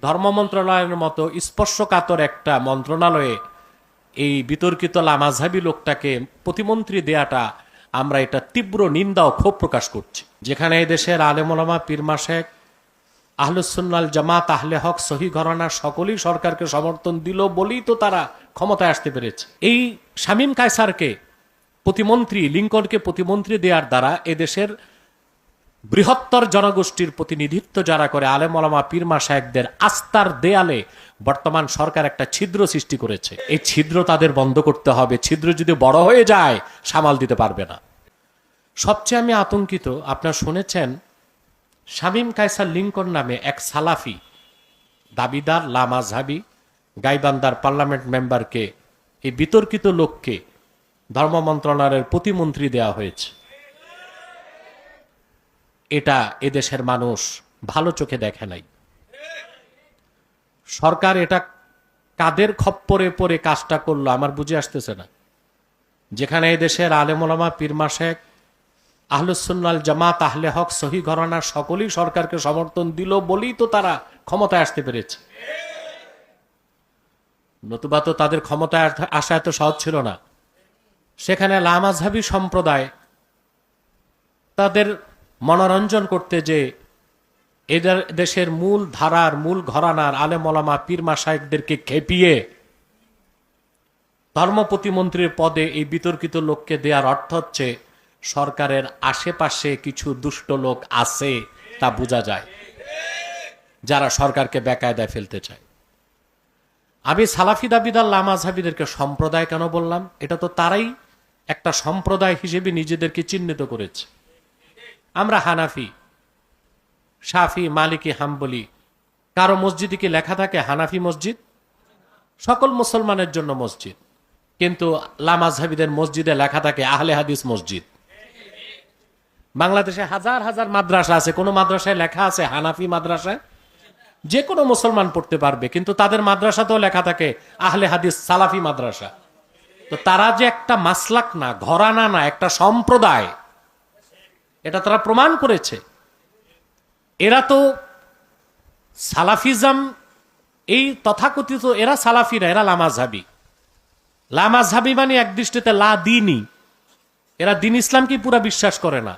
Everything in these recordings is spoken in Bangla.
ধর্ম মন্ত্রণালয়ের মতো স্পর্শকাতর একটা মন্ত্রণালয়ে এই বিতর্কিত লামাঝহাবি লোকটাকে প্রতিমন্ত্রী দেয়াটা আমরা এটা তীব্র নিন্দা ও ক্ষোভ প্রকাশ করছি। যেখানে এই দেশের আলেম ওলামা পীর মাশায়েখ আহলুস সুন্নাল জামাত আহলে হক সহি ঘরানা সকলেই সরকারকে সমর্থন দিল বলেই তো তারা ক্ষমতায় আসতে পেরেছে। এই শামীম কায়সারকে প্রতিমন্ত্রী, লিঙ্কনকে প্রতিমন্ত্রী দেওয়ার দ্বারা এদেশের বৃহত্তর জনগোষ্ঠীর প্রতিনিধিত্ব যারা করে আলেম ওলামা পীর মাশায়েখদের আস্থার দেয়ালে বর্তমান সরকার একটা ছিদ্র সৃষ্টি করেছে। এই ছিদ্র তাদের বন্ধ করতে হবে। ছিদ্র যদি বড় হয়ে যায় সামাল দিতে পারবে না। সবচেয়ে আমি আতঙ্কিত, আপনারা শুনেছেন শামীম কায়সার লিঙ্কন নামে এক সালাফি দাবিদার লামাযহাবী গাইবান্ধার পার্লামেন্ট মেম্বারকে, এই বিতর্কিত লোককে ধর্ম মন্ত্রণালয়ের প্রতিমন্ত্রী দেওয়া হয়েছে। এটা এদেশের মানুষ ভালো চোখে দেখে নাই। সরকার এটা কাদের খপ্পরে পড়ে কাজটা করলো আমার বুঝে আসতেছে না। যেখানে এদেশের আলেম ওলামা পীর মাশায়েখ আহলুস সুন্নাল জামাত আহলে হক সহি ঘরানা সকলেই সরকারকে সমর্থন দিল বলেই তো তারা ক্ষমতায় আসতে পেরেছে। নতুবা তো তাদের ক্ষমতায় আসা এত সহজ ছিল না। সেখানে লামাযহাবী সম্প্রদায় তাদের মনোরঞ্জন করতে যে এদের দেশের মূল ধারার মূল ঘরানার আলেম ওলামা পীর মাশায়েখদেরকে খেপিয়ে ধর্ম প্রতিমন্ত্রীর পদে এই বিতর্কিত লোককে দেওয়ার অর্থ হচ্ছে সরকারের আশেপাশে কিছু দুষ্ট লোক আছে তা বোঝা যায়, যারা সরকারকে বেকায়দায় ফেলতে চায়। আমি সালাফি দাবিদার লামাযহাবীদেরকে সম্প্রদায় কেন বললাম? এটা তো তারাই একটা সম্প্রদায় হিসেবে নিজেদেরকে চিহ্নিত করেছে। আমরা হানাফি, শাফি, মালিকি, হাম্বলি। কারো মসজিদে কি লেখা থাকে হানাফি মসজিদ? সকল মুসলমানের জন্য মসজিদ। কিন্তু লামাযহাবীদের মসজিদে লেখা থাকে আহলে হাদিস মসজিদ। বাংলাদেশে হাজার হাজার মাদ্রাসা আছে, কোন মাদ্রাসায় লেখা আছে হানাফি মাদ্রাসায়? যে কোনো মুসলমান পড়তে পারবে, কিন্তু তাদের মাদ্রাসাতেও লেখা থাকে আহলে হাদিস সালাফি মাদ্রাসা। তো তারা যে একটা মাসলাক না, ঘরানা না, একটা সম্প্রদায়, এটা তারা প্রমাণ করেছে। এরা তো সালাফিজম, এই তথাকথিত এরা সালাফিরা, এরা লামাযহাবী। লামাযহাবী মানে এক দৃষ্টিতে লা দ্বীনী, এরা দ্বীন ইসলামকে পুরা বিশ্বাস করে না।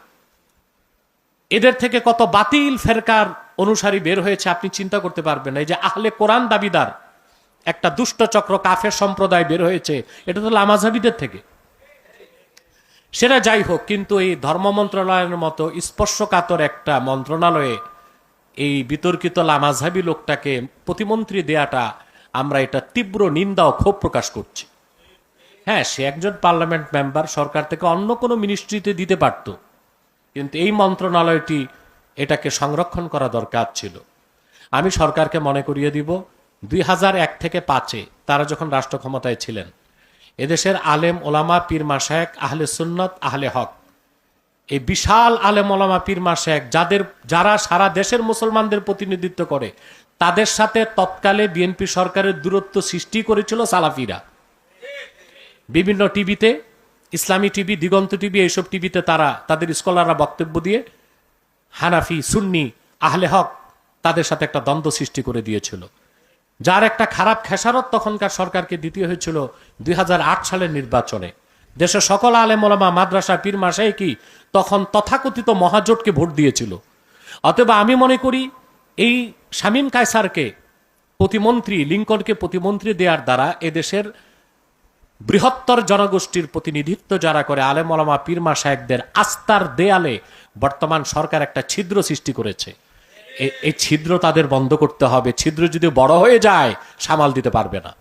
এদের থেকে কত বাতিল ফেরকার অনুসারী বের হয়েছে আপনি চিন্তা করতে পারবেন না। এই যে আহলে কোরআন দাবিদার একটা দুষ্ট চক্র কাফের সম্প্রদায় বের হয়েছে, এটা তো লামাযহাবীদের থেকে। সেটা যাই হোক, কিন্তু এই ধর্ম মন্ত্রণালয়ের মতো স্পর্শকাতর একটা মন্ত্রণালয়ে এই বিতর্কিত লামাযহাবী লোকটাকে প্রতিমন্ত্রী দেয়াটা আমরা এটা তীব্র নিন্দা ও ক্ষোভ প্রকাশ করছি। হ্যাঁ, সে একজন পার্লামেন্ট মেম্বার, সরকার থেকে অন্য কোনো মিনিস্ট্রিতে দিতে পারত, কিন্তু এই মন্ত্রণালয়টি এটাকে সংরক্ষণ করা দরকার ছিল। আমি সরকারকে মনে করিয়ে দিব 2001 থেকে 5-এ তারা যখন রাষ্ট্র ক্ষমতায় ছিলেন, এদেশের আলেম ওলামা পীর মাশায়েখ আহলে সুন্নাত আহলে হক, এই বিশাল আলেম ওলামা পীর মাশায়েখ যারা সারা দেশের মুসলমানদের প্রতিনিধিত্ব করে, তাদের সাথে তৎকালে বিএনপি সরকারের দূরত্ব সৃষ্টি করেছিল সালাফিরা। বিভিন্ন টিভিতে, ইসলামী টিভি, দিগন্ত টিভি, এইসব টিভিতে তারা তাদের স্কলাররা বক্তব্য দিয়ে হানাফি, সুন্নি, আহলে হক তাদের সাথে একটা দ্বন্দ্ব সৃষ্টি করে দিয়েছিল, যার একটা খারাপ খেসারত তখনকার সরকারকে দিতে হয়েছিল 2008 সালের নির্বাচনে। দেশের সকল আলেম ওলামা, মাদ্রাসা, পীর মাশায়েখই তখন তথাকথিত মহাজোটকে ভোট দিয়েছিল। অতএব আমি মনে করি এই শামীম কায়সারকে প্রতিমন্ত্রী, লিঙ্কনকে প্রতিমন্ত্রী দেওয়ার দ্বারা এদেশের বৃহত্তর জনগোষ্ঠীর প্রতিনিধিত্ব যারা করে আলেম ওলামা পীর মাশায়েখদের আস্থার দেয়ালে বর্তমান সরকার একটা ছিদ্র সৃষ্টি করেছে। এই ছিদ্র তাদের বন্ধ করতে হবে। ছিদ্র যদি বড় হয়ে যায় সামাল দিতে পারবে না।